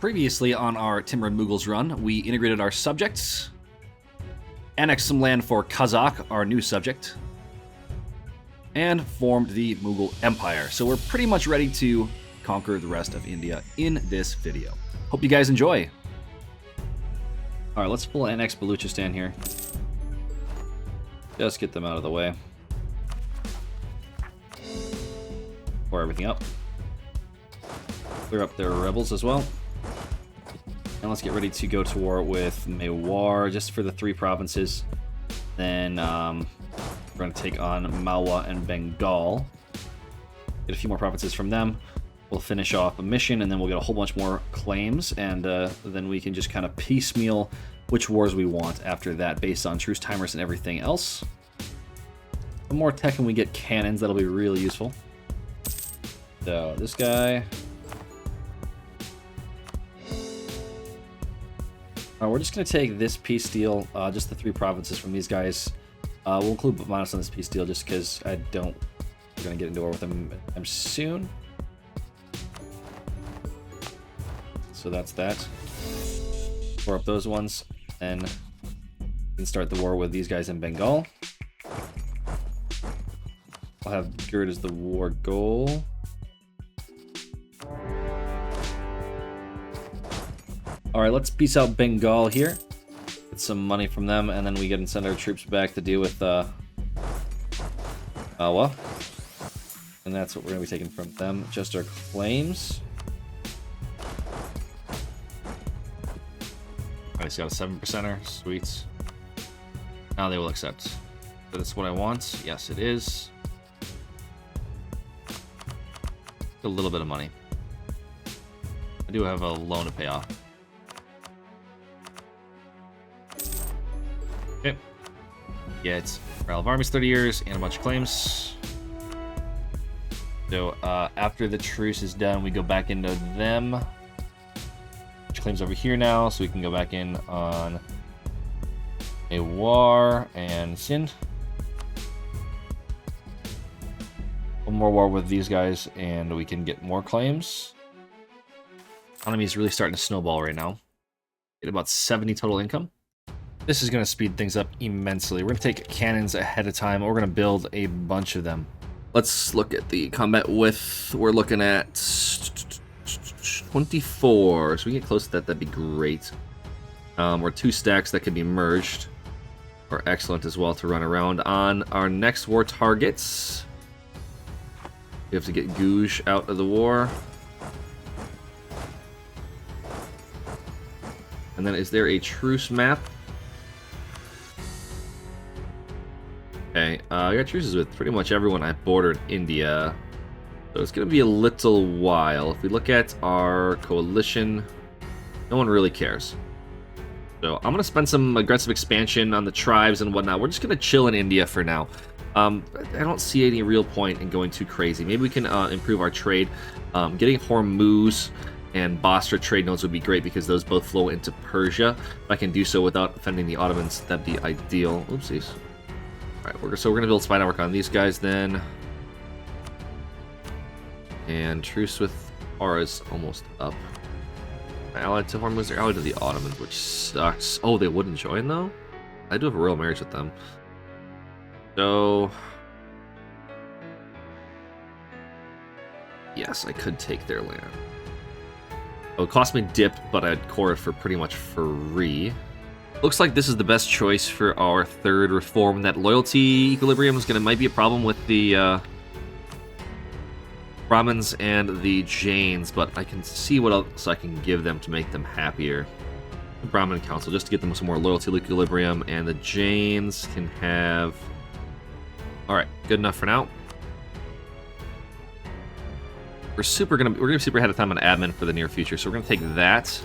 Previously on our Timurid Mughals run, we integrated our subjects, annexed some land for Kazakh, our new subject, and formed the Mughal Empire. So we're pretty much ready to conquer the rest of India in this video. Hope you guys enjoy. Alright, let's pull annex Baluchistan here. Just get them out of the way. Pour everything up. Clear up their rebels as well. And let's get ready to go to war with Mewar, just for the 3 provinces. Then we're going to take on Malwa and Bengal. Get a few more provinces from them. We'll finish off a mission, and then we'll get a whole bunch more claims, and then we can just kind of piecemeal which wars we want after that, based on truce timers and everything else. The more tech and we get cannons, that'll be really useful. So, this guy... we're just going to take this peace deal, just the 3 provinces from these guys. We'll include minus on this peace deal just because we're going to get into war with them soon. So that's that. Pour up those ones, and we can start the war with these guys in Bengal. I'll have Gerd as the war goal. Alright, let's peace out Bengal here. Get some money from them, and then we get and send our troops back to deal with Awa. And that's what we're going to be taking from them. Just our claims. Alright, so got a 7%er. Sweet. Now they will accept. So that's what I want. Yes, it is. A little bit of money. I do have a loan to pay off. Okay. Get Morale of Armies 30 years and a bunch of claims. So after the truce is done, we go back into them. Which claims over here now, so we can go back in on a war and Sind. One more war with these guys, and we can get more claims. Economy is really starting to snowball right now. Get about 70 total income. This is going to speed things up immensely. We're going to take cannons ahead of time. We're going to build a bunch of them. Let's look at the combat width. We're looking at 24. So we get close to that, that'd be great. Or 2 stacks that can be merged. Are excellent as well to run around on. Our next war targets. We have to get Gouge out of the war. And then is there a truce map? Okay, I got truces with pretty much everyone I bordered India. So it's going to be a little while. If we look at our coalition, no one really cares. So I'm going to spend some aggressive expansion on the tribes and whatnot. We're just going to chill in India for now. I don't see any real point in going too crazy. Maybe we can improve our trade. Getting Hormuz and Basra trade nodes would be great because those both flow into Persia. If I can do so without offending the Ottomans, that'd be ideal. Oopsies. Alright, so we're going to build spy network on these guys then. And truce with Ara is almost up. Allied to Hormuz, they're allied to the Ottomans, which sucks. Oh, they wouldn't join though? I do have a royal marriage with them. So... yes, I could take their land. Oh, it cost me dip, but I'd core it for pretty much free. Looks like this is the best choice for our 3rd reform. That loyalty equilibrium is might be a problem with the Brahmins and the Jains, but I can see what else I can give them to make them happier. The Brahmin Council, just to get them some more loyalty equilibrium, and the Jains can have... Alright, good enough for now. We're gonna be super ahead of time on admin for the near future, so we're gonna take that.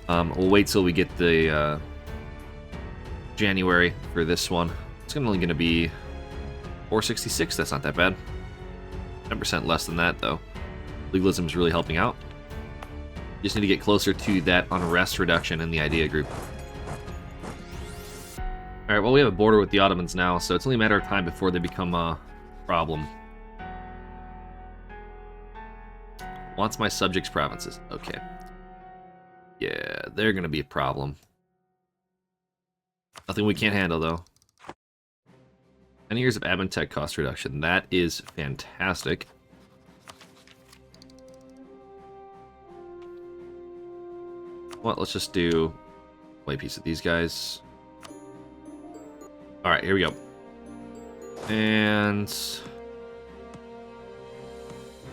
We'll wait till we get the January for this one. It's only gonna be 466. That's not that bad. 10% less than that though. Legalism is really helping out. Just need to get closer to that unrest reduction in the idea group. Alright, well we have a border with the Ottomans now, so it's only a matter of time before they become a problem. Wants my subjects' provinces. Okay. Yeah, they're gonna be a problem. Nothing we can't handle, though. 10 years of admin tech cost reduction. That is fantastic. Well, let's just do a piece of these guys. Alright, here we go. And...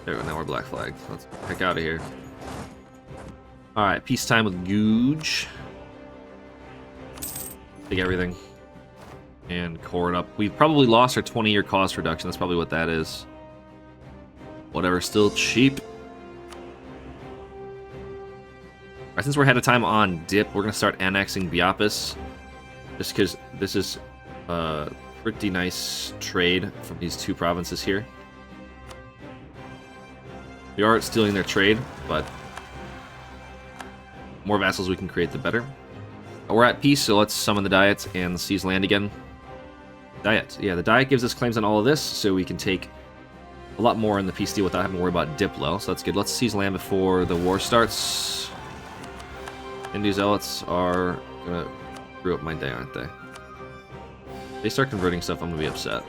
there we go, now we're black flag. Let's heck out of here. Alright, peacetime with Googe. Take everything. And core it up. We probably lost our 20-year cost reduction. That's probably what that is. Whatever, still cheap. Alright, since we're ahead of time on dip, we're going to start annexing Biapis. Just because this is a pretty nice trade from these two provinces here. We are stealing their trade, but the more vassals we can create, the better. We're at peace, so let's summon the Diet and seize land again. Diet. Yeah, the Diet gives us claims on all of this, so we can take a lot more in the peace deal without having to worry about Diplo, so that's good. Let's seize land before the war starts. Hindu Zealots are gonna screw up my day, aren't they? If they start converting stuff, I'm gonna be upset.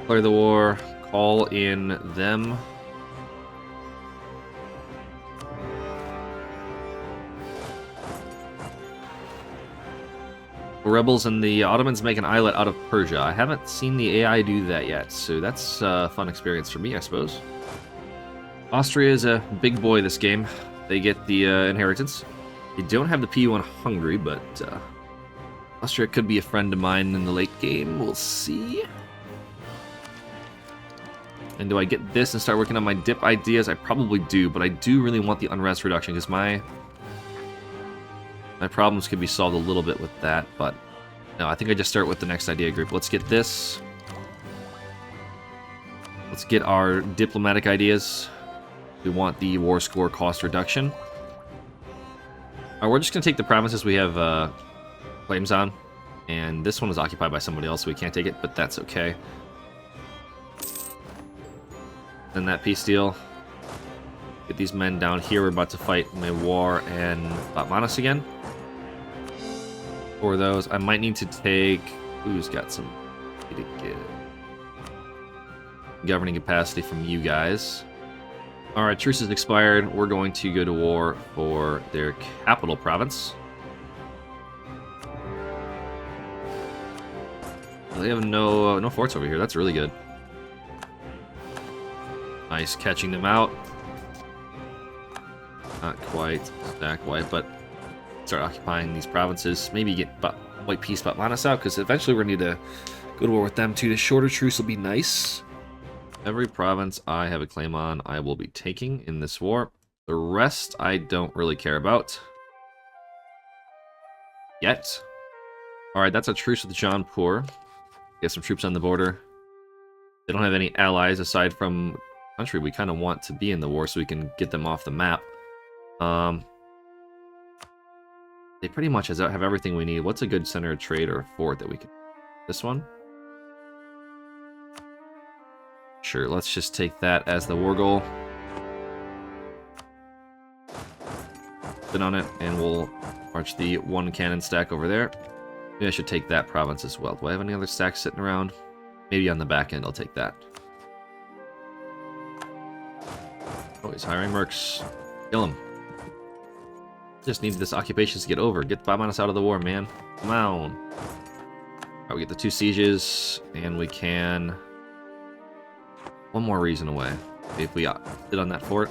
Declare the war, call in them. Rebels and the Ottomans make an islet out of Persia. I haven't seen the AI do that yet, so that's a fun experience for me, I suppose. Austria is a big boy this game. They get the inheritance. They don't have the P1 on Hungary, but Austria could be a friend of mine in the late game. We'll see. And do I get this and start working on my dip ideas? I probably do, but I do really want the unrest reduction because my problems could be solved a little bit with that, but no, I think I just start with the next idea group. Let's get this. Let's get our diplomatic ideas. We want the war score cost reduction. We're just going to take the provinces we have claims on, and this one is occupied by somebody else, so we can't take it, but that's okay. Then that peace deal. Get these men down here. We're about to fight Mewar and Batmanis again. For those, I might need to take... who's got some governing capacity from you guys. Alright, truce is expired. We're going to go to war for their capital province. They have no forts over here. That's really good. Nice catching them out. Not quite stack white, but start occupying these provinces. Maybe get White Peace Batmanis out, because eventually we're going to need to go to war with them too. The shorter truce will be nice. Every province I have a claim on, I will be taking in this war. The rest, I don't really care about. Yet. Alright, that's a truce with Jaunpur. Get some troops on the border. They don't have any allies aside from country we kind of want to be in the war, so we can get them off the map. They pretty much have everything we need. What's a good center of trade or fort that we can... this one? Sure, let's just take that as the war goal. Sit on it, and we'll march the one cannon stack over there. Maybe I should take that province as well. Do I have any other stacks sitting around? Maybe on the back end I'll take that. Oh, he's hiring mercs. Kill him. Just need this occupation to get over. Get Batmanis out of the war, man. Come on. Alright, we get the 2 sieges, and we can... one more reason away. If we sit on that fort.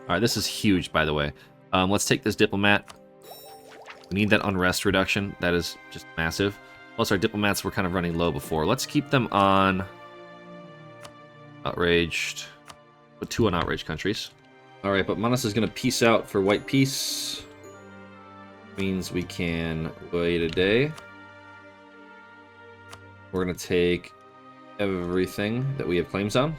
Alright, this is huge, by the way. Let's take this diplomat. We need that unrest reduction. That is just massive. Plus, our diplomats were kind of running low before. Let's keep them on... outraged. Put 2 on outraged countries. Alright, but Manas is going to peace out for white peace. Means we can wait a day. We're going to take everything that we have claims on.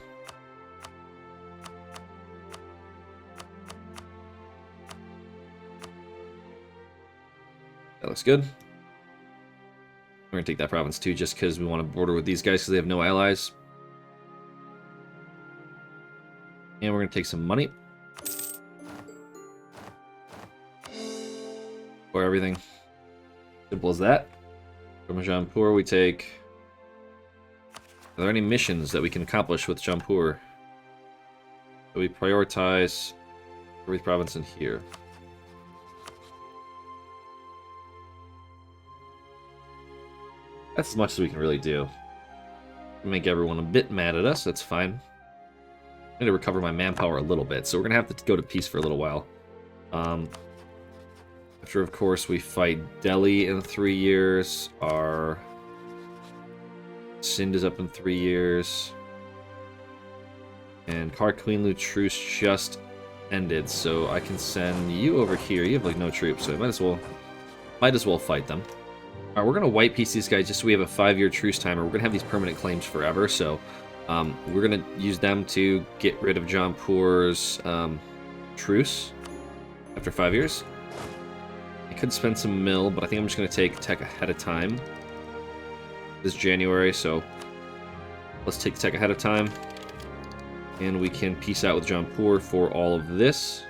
That looks good. We're going to take that province too, just because we want to border with these guys because they have no allies. And we're going to take some money. For everything. Simple as that. From Jampur, we take... Are there any missions that we can accomplish with Jampur? So we prioritize every province in here. That's as much as we can really do. Make everyone a bit mad at us, that's fine. I need to recover my manpower a little bit, so we're gonna have to go to peace for a little while. After, of course, we fight Delhi in 3 years. Our Sind is up in 3 years. And Karquinlu truce just ended, so I can send you over here. You have like no troops, so I might as well fight them. Alright, we're gonna white piece these guys just so we have a 5-year truce timer. We're gonna have these permanent claims forever, so we're gonna use them to get rid of Jampur's truce after 5 years. I could spend some mill, but I think I'm just gonna take tech ahead of time. This January, so let's take tech ahead of time. And we can peace out with Jampur for all of this.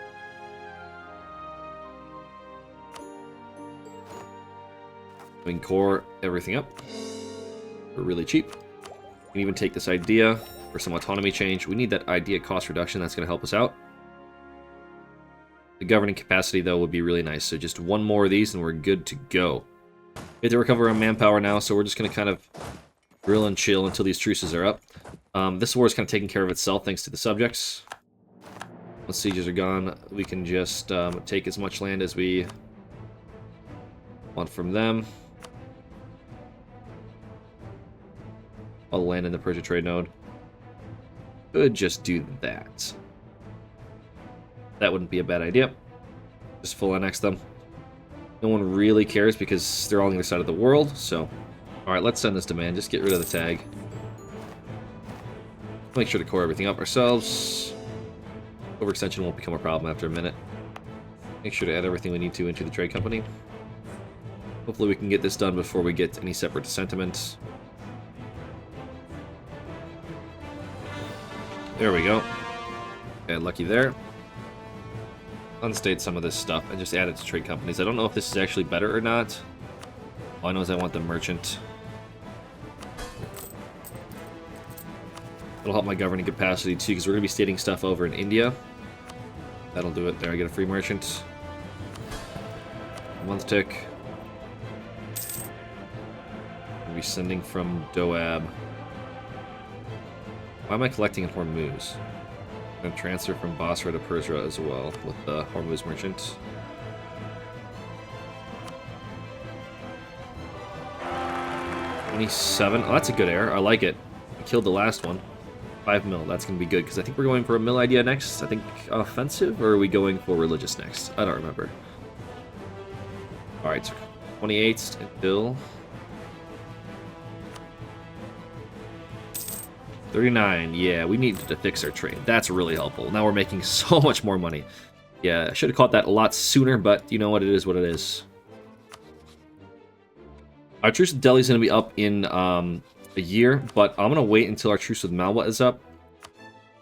We can core everything up for really cheap. We can even take this idea for some autonomy change. We need that idea cost reduction. That's going to help us out. The governing capacity, though, would be really nice. So just one more of these and we're good to go. We have to recover our manpower now, so we're just going to kind of drill and chill until these truces are up. This war is kind of taking care of itself thanks to the subjects. Once sieges are gone, we can just take as much land as we want from them. All the land in the Persia trade node. Could just do that. That wouldn't be a bad idea. Just full annex them. No one really cares because they're all on the other side of the world, so... Alright, let's send this demand. Just get rid of the tag. Make sure to core everything up ourselves. Overextension won't become a problem after a minute. Make sure to add everything we need to into the trade company. Hopefully we can get this done before we get any separate sentiments. There we go. Okay, lucky there. Unstate some of this stuff and just add it to trade companies. I don't know if this is actually better or not. All I know is I want the merchant. It'll help my governing capacity too, because we're going to be stating stuff over in India. That'll do it. There, I get a free merchant. Month tick. We'll be sending from Doab. Why am I collecting in Hormuz? I'm going to transfer from Basra to Persia as well with the Hormuz merchant. $27. Oh, that's a good air. I like it. I killed the last one. 5 mil. That's going to be good, because I think we're going for a mill idea next. I think offensive, or are we going for religious next? I don't remember. Alright, so 28 until 39. Yeah, we needed to fix our trade. That's really helpful. Now we're making so much more money. Yeah, I should have caught that a lot sooner, but you know what? It is what it is. Our truce with Delhi is going to be up in a year, but I'm going to wait until our truce with Malwa is up.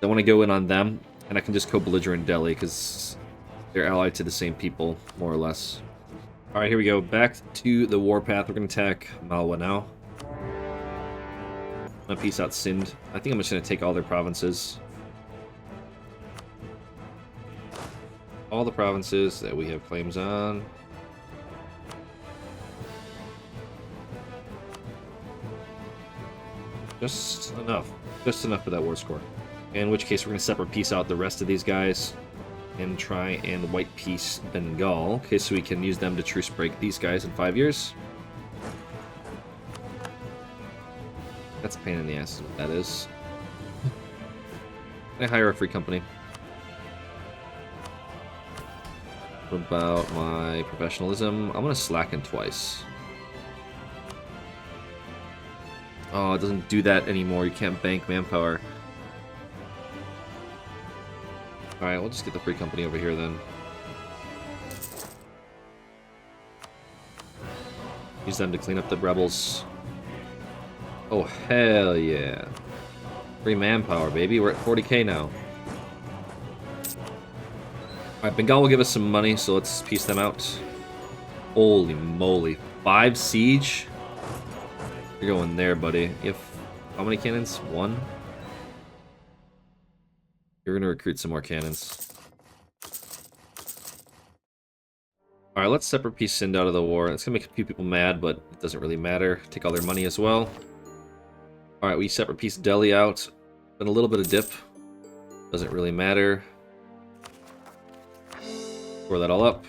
I want to go in on them, and I can just co-belligerent Delhi, because they're allied to the same people, more or less. Alright, here we go. Back to the warpath. We're going to attack Malwa now. I'm going to peace out Sind. I think I'm just going to take all their provinces. All the provinces that we have claims on. Just enough. Just enough for that war score. In which case, we're going to separate peace out the rest of these guys and try and white peace Bengal. Okay, so we can use them to truce break these guys in 5 years. That's a pain in the ass, is what that is. I hire a free company. What about my professionalism? I'm going to slacken twice. Oh, it doesn't do that anymore. You can't bank manpower. Alright, we'll just get the free company over here then. Use them to clean up the rebels. Oh, hell yeah. Free manpower, baby. We're at 40k now. Alright, Bengal will give us some money, so let's piece them out. Holy moly. 5 siege? You're going there, buddy. You have how many cannons? 1? You're gonna recruit some more cannons. Alright, let's separate peace Sind out of the war. It's gonna make a few people mad, but it doesn't really matter. Take all their money as well. Alright, we separate peace Delhi out. But a little bit of dip. Doesn't really matter. Pour that all up.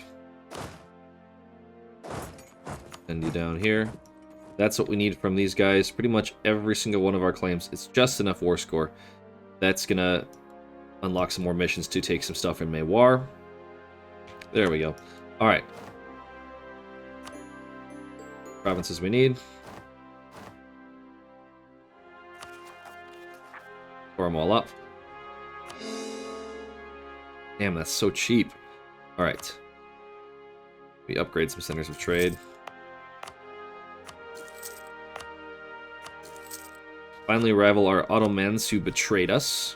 Send you down here. That's what we need from these guys. Pretty much every single one of our claims. It's just enough war score. That's gonna unlock some more missions to take some stuff in Mewar. There we go. Alright. Provinces we need. Pour them all up. Damn, that's so cheap. Alright. We upgrade some centers of trade. Finally rival our Ottomans who betrayed us.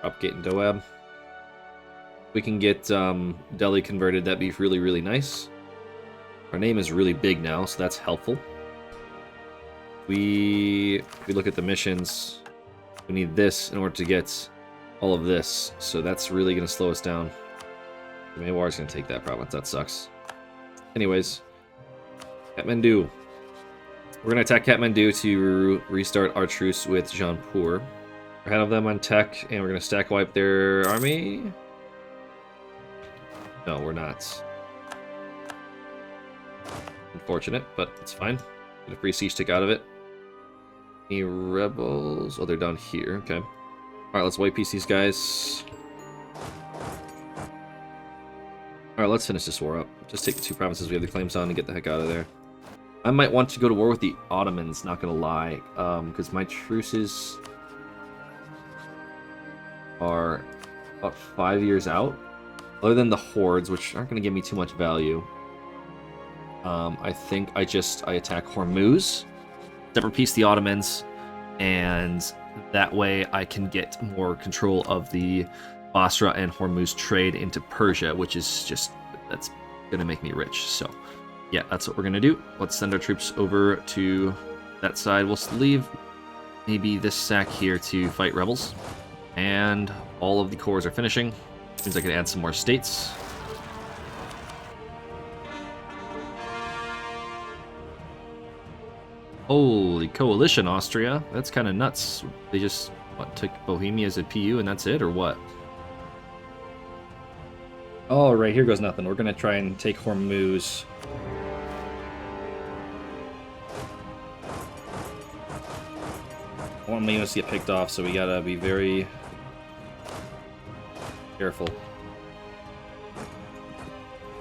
Propagate in Doab. We can get Delhi converted, that'd be really, really nice. Our name is really big now, so that's helpful. We look at the missions. We need this in order to get all of this, so that's really going to slow us down. Mewar is going to take that province, that sucks. Anyways, Kathmandu. We're going to attack Kathmandu to restart our truce with Jaunpur. We're ahead of them on tech, and we're going to stack wipe their army. No, we're not. Unfortunate, but it's fine. Get a free siege tick out of it. Any rebels? Oh, they're down here. Okay. Alright, let's white piece these guys. Alright, let's finish this war up. Just take the 2 provinces we have the claims on and get the heck out of there. I might want to go to war with the Ottomans, not gonna lie. Because my truces are about 5 years out. Other than the hordes, which aren't gonna give me too much value. I think I attack Hormuz, separate peace the Ottomans, and that way I can get more control of the Basra and Hormuz trade into Persia, which is just, that's gonna make me rich. So yeah, that's what we're gonna do. Let's send our troops over to that side. We'll leave maybe this sack here to fight rebels, and all of the cores are finishing. Means I can add some more states. Holy coalition, Austria. That's kind of nuts. They just, what, took Bohemia as a PU and that's it, or what? Oh, right, here goes nothing. We're going to try and take Hormuz. I want my units to get picked off, so we gotta be very careful.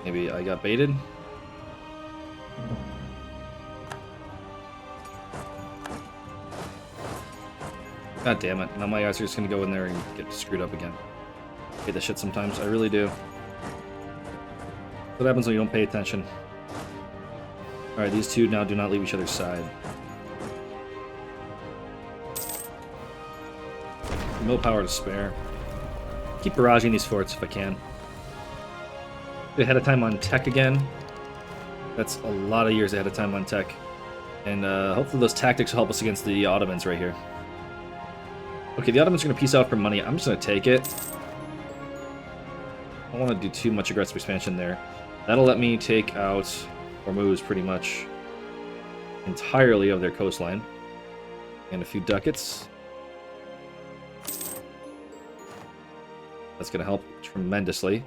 Maybe I got baited? God damn it. Now my guys are just gonna go in there and get screwed up again. I hate this shit sometimes. I really do. What happens when you don't pay attention? Alright, these two now do not leave each other's side. No power to spare. Keep barraging these forts if I can. Ahead of time on tech again. That's a lot of years ahead of time on tech. And hopefully those tactics will help us against the Ottomans right here. Okay, the Ottomans are going to peace out for money. I'm just going to take it. I don't want to do too much aggressive expansion there. That'll let me take out Hormuz pretty much entirely of their coastline. And a few ducats. That's going to help tremendously.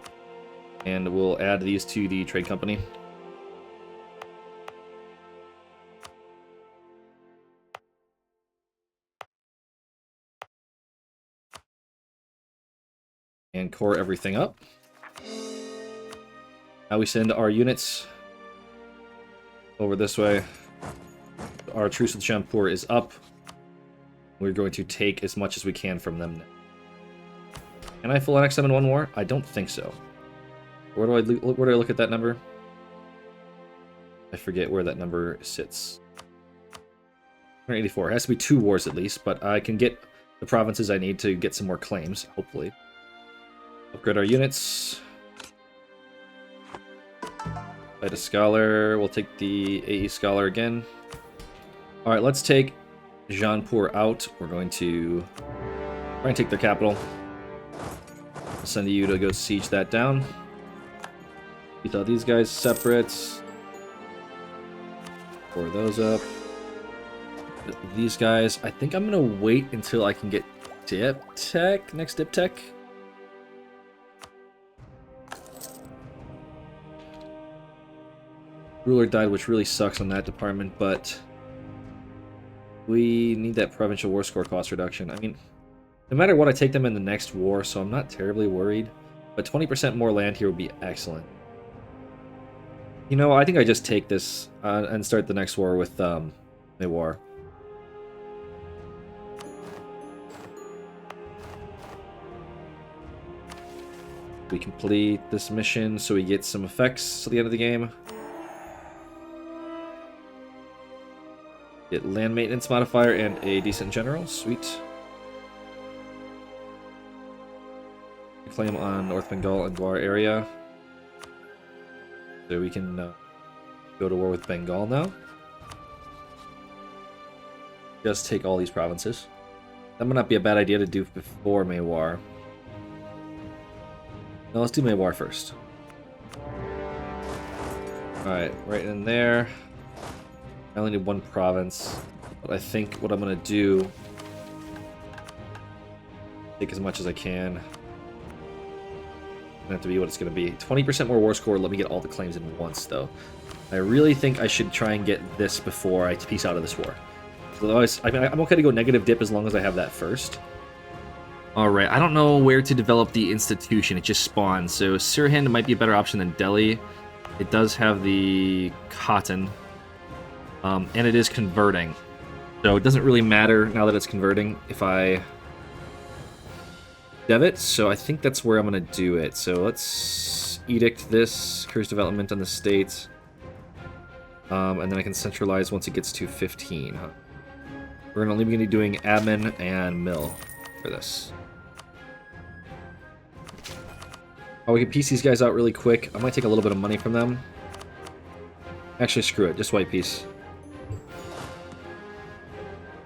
And we'll add these to the trade company. And core everything up. Now we send our units over this way. Our truce with Jaunpur is up. We're going to take as much as we can from them now. Can I full annex them in one war? I don't think so. Where do I look at that number? I forget where that number sits. 184. It has to be 2 wars at least, but I can get the provinces I need to get some more claims, hopefully. Upgrade our units. Fight a scholar. We'll take the AE scholar again. Alright, let's take Jaunpur out. We're going to try and take their capital. I'll send you to go siege that down. We thought these guys separate. Pour those up. These guys, I think I'm going to wait until I can get Dip Tech, next Dip Tech. Ruler died, which really sucks on that department, but we need that provincial war score cost reduction. I mean, no matter what, I take them in the next war, so I'm not terribly worried. But 20% more land here would be excellent. You know, I think I just take this and start the next war with Mewar. We complete this mission so we get some effects at the end of the game. Get land maintenance modifier and a decent general. Sweet. Claim on North Bengal and Gwar area. So we can go to war with Bengal now. Just take all these provinces. That might not be a bad idea to do before Mewar. No, let's do Mewar first. Alright, right in there. I only need one province. But I think what I'm going to do... take as much as I can. Have to be what it's going to be. 20% more war score. Let me get all the claims in once, though. I really think I should try and get this before I peace out of this war. Otherwise, I mean, I'm okay to go negative dip as long as I have that first. Alright, I don't know where to develop the institution. It just spawned. So Sirhind might be a better option than Delhi. It does have the cotton. And it is converting. So it doesn't really matter now that it's converting if I dev it. So I think that's where I'm going to do it. So let's edict this, curse development on the state. And then I can centralize once it gets to 15. We're only going to be doing admin and mill for this. Oh, we can piece these guys out really quick. I might take a little bit of money from them. Actually, screw it. Just white piece.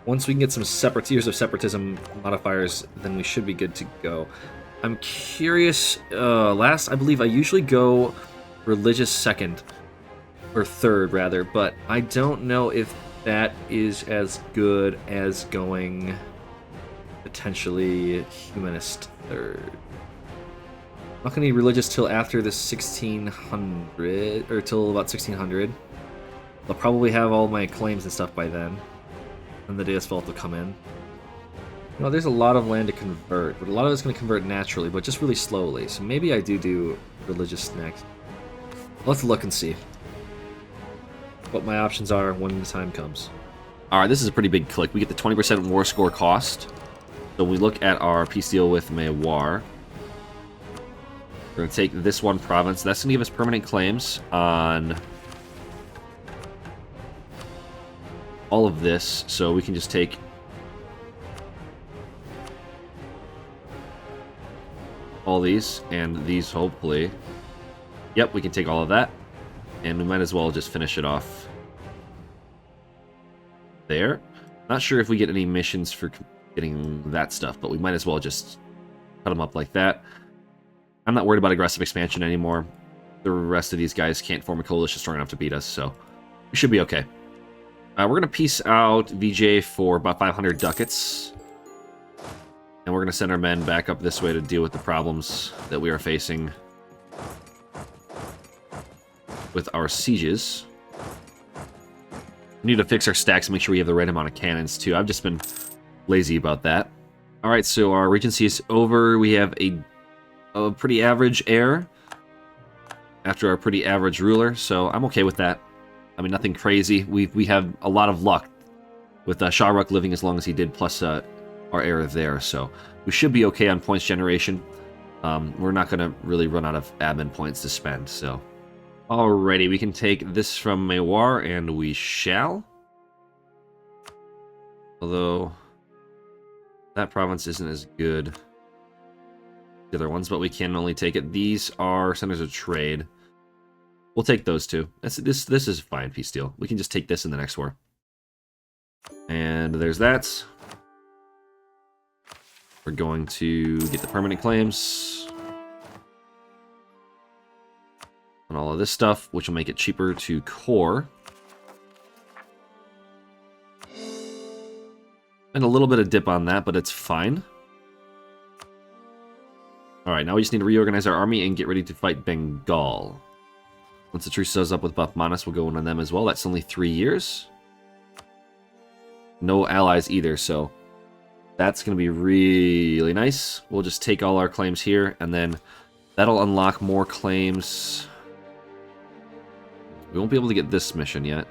Once we can get some tiers of separatism modifiers, then we should be good to go. I'm curious. I believe I usually go religious second. Or third, rather. But I don't know if that is as good as going potentially humanist third. I'm not going to be religious till after the 1600, or till about 1600. I'll probably have all my claims and stuff by then. And the Deus Vault will come in. You know, there's a lot of land to convert, but a lot of it's going to convert naturally, but just really slowly. So maybe I do religious next. Let's look and see what my options are when the time comes. Alright, this is a pretty big click. We get the 20% war score cost. So we look at our peace deal with Mewar. We're going to take this one province. That's going to give us permanent claims on all of this. So we can just take all these and these, hopefully. Yep, we can take all of that. And we might as well just finish it off there. Not sure if we get any missions for getting that stuff, but we might as well just cut them up like that. I'm not worried about aggressive expansion anymore. The rest of these guys can't form a coalition strong enough to beat us, so we should be okay. We're going to peace out VJ for about 500 ducats. And we're going to send our men back up this way to deal with the problems that we are facing with our sieges. We need to fix our stacks and make sure we have the right amount of cannons, too. I've just been lazy about that. Alright, so our regency is over. We have a pretty average heir after our pretty average ruler, so I'm okay with that. I mean, nothing crazy. We have a lot of luck with Shah Rukh living as long as he did, plus our heir there, so we should be okay on points generation. We're not going to really run out of admin points to spend, so... Alrighty, we can take this from Mewar, and we shall. Although, that province isn't as good. the other ones, but we can only take it. These are centers of trade. We'll take those two. This is fine, peace deal. We can just take this in the next war. And there's that. We're going to get the permanent claims on all of this stuff, which will make it cheaper to core. And a little bit of dip on that, but it's fine. Alright, now we just need to reorganize our army and get ready to fight Bengal. Once the truce does up with Bapmanis, we'll go in on them as well. That's only 3 years. No allies either, so that's going to be really nice. We'll just take all our claims here, and then that'll unlock more claims. We won't be able to get this mission yet.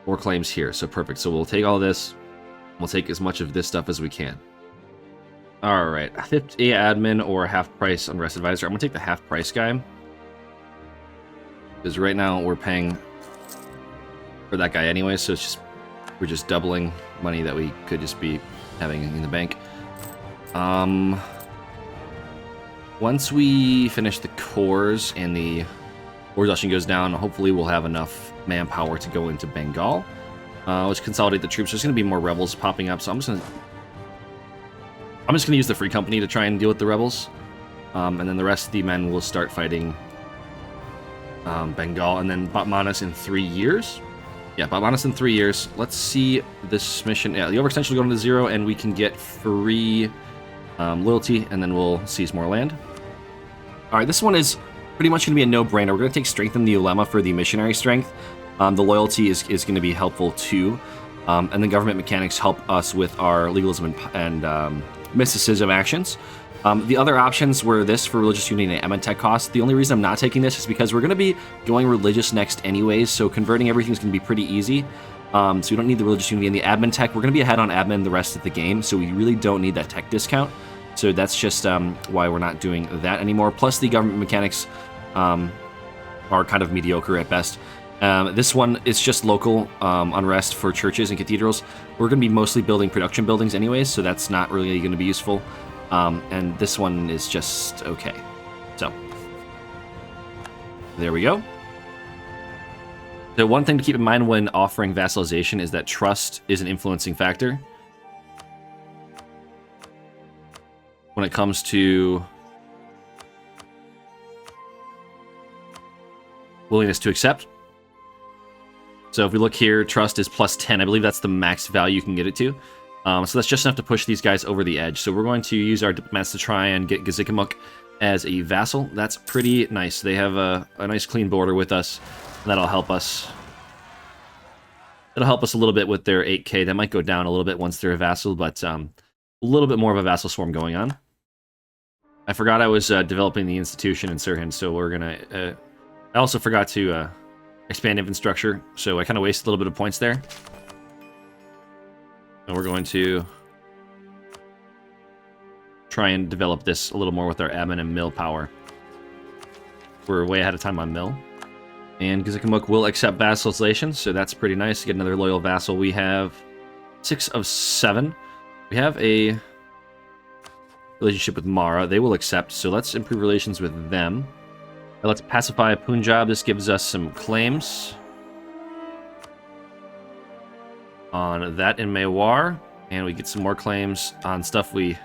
More claims here, so perfect. So we'll take all this. We'll take as much of this stuff as we can. Alright, 50 admin or half price unrest advisor. I'm going to take the half price guy. Because right now we're paying for that guy anyway, so it's just we're just doubling money that we could just be having in the bank. Once we finish the cores and the organization goes down, hopefully we'll have enough manpower to go into Bengal. Let's consolidate the troops. There's going to be more rebels popping up, so I'm just going to use the Free Company to try and deal with the rebels. And then the rest of the men will start fighting Bengal, and then Bapmanis in 3 years. Yeah, Bapmanis in 3 years. Let's see this mission. Yeah, the overextension will go into 0, and we can get free loyalty, and then we'll seize more land. Alright, this one is pretty much going to be a no-brainer. We're going to take Strengthen the Ulema for the missionary strength. The loyalty is going to be helpful too. And then government mechanics help us with our legalism and mysticism actions. The other options were this for religious unity and Amentek cost. The only reason I'm not taking this is because we're going to be going religious next anyways, so converting everything is going to be pretty easy. So we don't need the religious unity and the admin tech. We're going to be ahead on admin the rest of the game, so we really don't need that tech discount. So that's just why we're not doing that anymore. Plus the government mechanics are kind of mediocre at best. This one is just local unrest for churches and cathedrals. We're going to be mostly building production buildings anyways, so that's not really going to be useful. And this one is just okay. So, there we go. The one thing to keep in mind when offering vassalization is that trust is an influencing factor when it comes to willingness to accept. So if we look here, trust is plus 10. I believe that's the max value you can get it to. So that's just enough to push these guys over the edge. So we're going to use our diplomats to try and get Gazikamuk as a vassal. That's pretty nice. They have a nice clean border with us. And that'll help us. It'll help us a little bit with their 8K. That might go down a little bit once they're a vassal, but a little bit more of a vassal swarm going on. I forgot I was developing the institution in Sirhind, so we're gonna... I also forgot to expand infrastructure, so I kind of wasted a little bit of points there. And we're going to try and develop this a little more with our admin and mill power. We're way ahead of time on mill. And Gazikamuk will accept vassalization, so that's pretty nice. Get another loyal vassal. We have 6 of 7. We have a relationship with Mara. They will accept, so let's improve relations with them. Let's pacify Punjab. This gives us some claims on that in Mewar, and we get some more claims on stuff we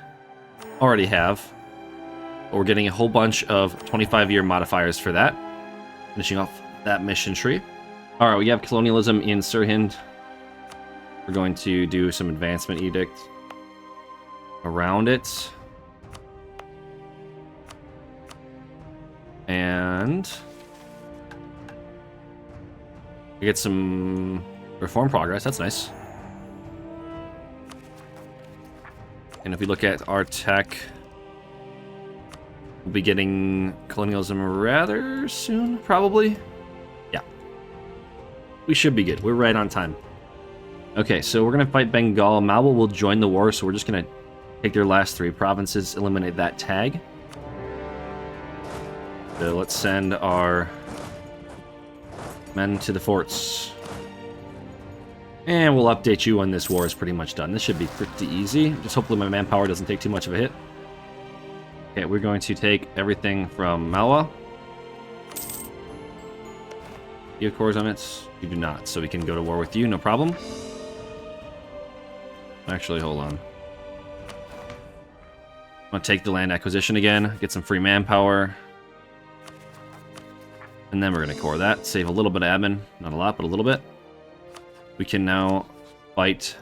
already have. But we're getting a whole bunch of 25-year modifiers for that. Finishing off that mission tree. Alright, we have colonialism in Sirhind. We're going to do some advancement edict around it. And we get some reform progress. That's nice. And if we look at our tech, we'll be getting colonialism rather soon, probably. Yeah. We should be good. We're right on time. Okay, so we're going to fight Bengal. Malwa will join the war, so we're just going to take their last 3 provinces, eliminate that tag. So let's send our men to the forts. And we'll update you when this war is pretty much done. This should be pretty easy. Just hopefully my manpower doesn't take too much of a hit. Okay, we're going to take everything from Malwa. You have cores on it? You do not, so we can go to war with you, no problem. Actually, hold on. I'm gonna take the land acquisition again, get some free manpower. And then we're gonna core that, save a little bit of admin. Not a lot, but a little bit. We can now fight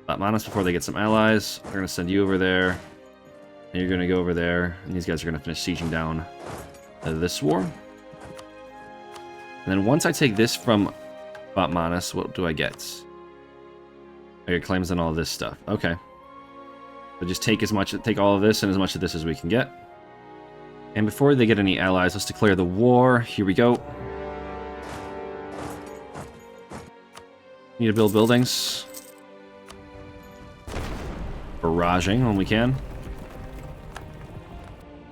Batmanis before they get some allies. We're gonna send you over there. And you're gonna go over there, and these guys are gonna finish sieging down this war. And then once I take this from Batmanis, what do I get? I get claims on all of this stuff. Okay. So just take all of this and as much of this as we can get. And before they get any allies, let's declare the war. Here we go. Need to build buildings. Barraging when we can.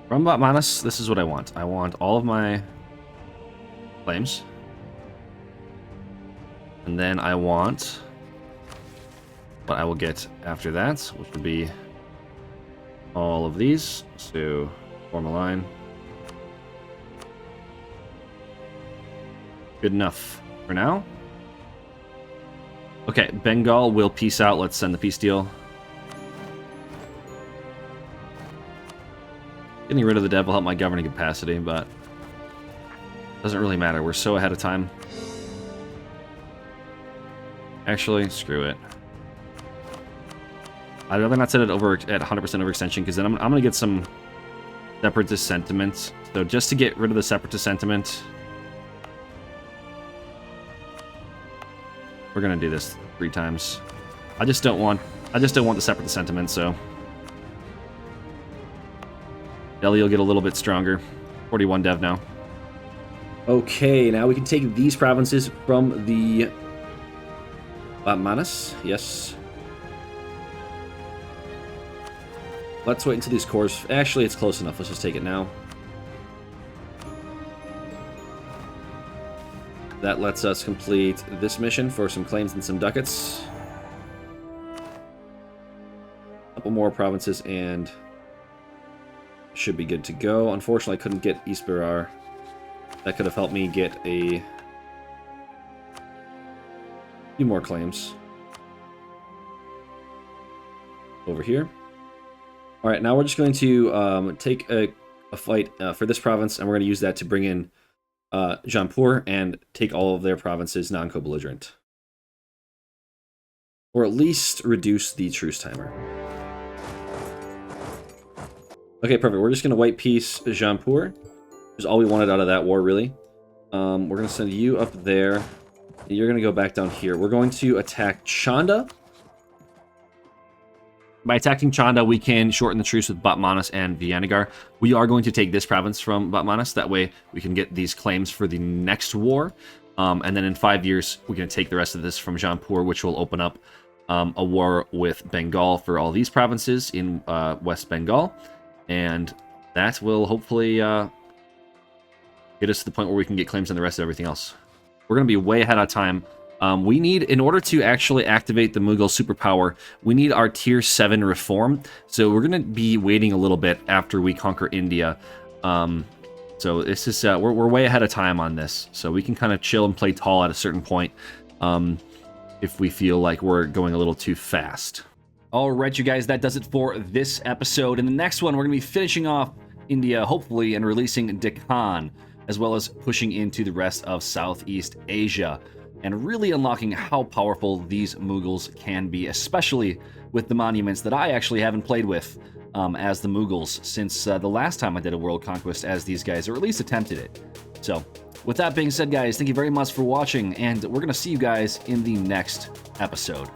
From Batmanis, this is what I want. I want all of my claims. And then I want what I will get after that, which would be all of these. So form a line. Good enough for now. Okay, Bengal will peace out. Let's send the peace deal. Getting rid of the dev will help my governing capacity, but doesn't really matter. We're so ahead of time. Actually, screw it. I'd rather not set it over at 100% overextension, because then I'm going to get some separatist sentiment. So just to get rid of the separatist sentiment, we're going to do this 3 times. I just don't want the separatist sentiment, so Delhi will get a little bit stronger. 41 dev now. Okay, now we can take these provinces from the Batmanis. Yes. Let's wait until these cores... Actually, it's close enough. Let's just take it now. That lets us complete this mission for some claims and some ducats. A couple more provinces and should be good to go. Unfortunately, I couldn't get IcePyre. That could have helped me get a few more claims over here. All right, now we're just going to take a fight for this province, and we're going to use that to bring in Jaipur and take all of their provinces non-co-belligerent. Or at least reduce the truce timer. Okay, perfect. We're just going to white peace Jaipur, which is all we wanted out of that war, really. We're going to send you up there. And you're going to go back down here. We're going to attack Chanda. By attacking Chanda, we can shorten the truce with Batmanis and Vijayanagar. We are going to take this province from Batmanis. That way, we can get these claims for the next war. And then in 5 years, we're going to take the rest of this from Jaipur, which will open up a war with Bengal for all these provinces in West Bengal. And that will hopefully get us to the point where we can get claims on the rest of everything else. We're going to be way ahead of time. We need, in order to actually activate the Mughal superpower, we need our tier 7 reform. So we're going to be waiting a little bit after we conquer India. So this is we're way ahead of time on this. So we can kind of chill and play tall at a certain point if we feel like we're going a little too fast. All right, you guys, that does it for this episode. In the next one, we're going to be finishing off India, hopefully, and releasing Deccan, as well as pushing into the rest of Southeast Asia, and really unlocking how powerful these Mughals can be, especially with the monuments that I actually haven't played with as the Mughals since the last time I did a world conquest as these guys, or at least attempted it. So, with that being said, guys, thank you very much for watching, and we're going to see you guys in the next episode.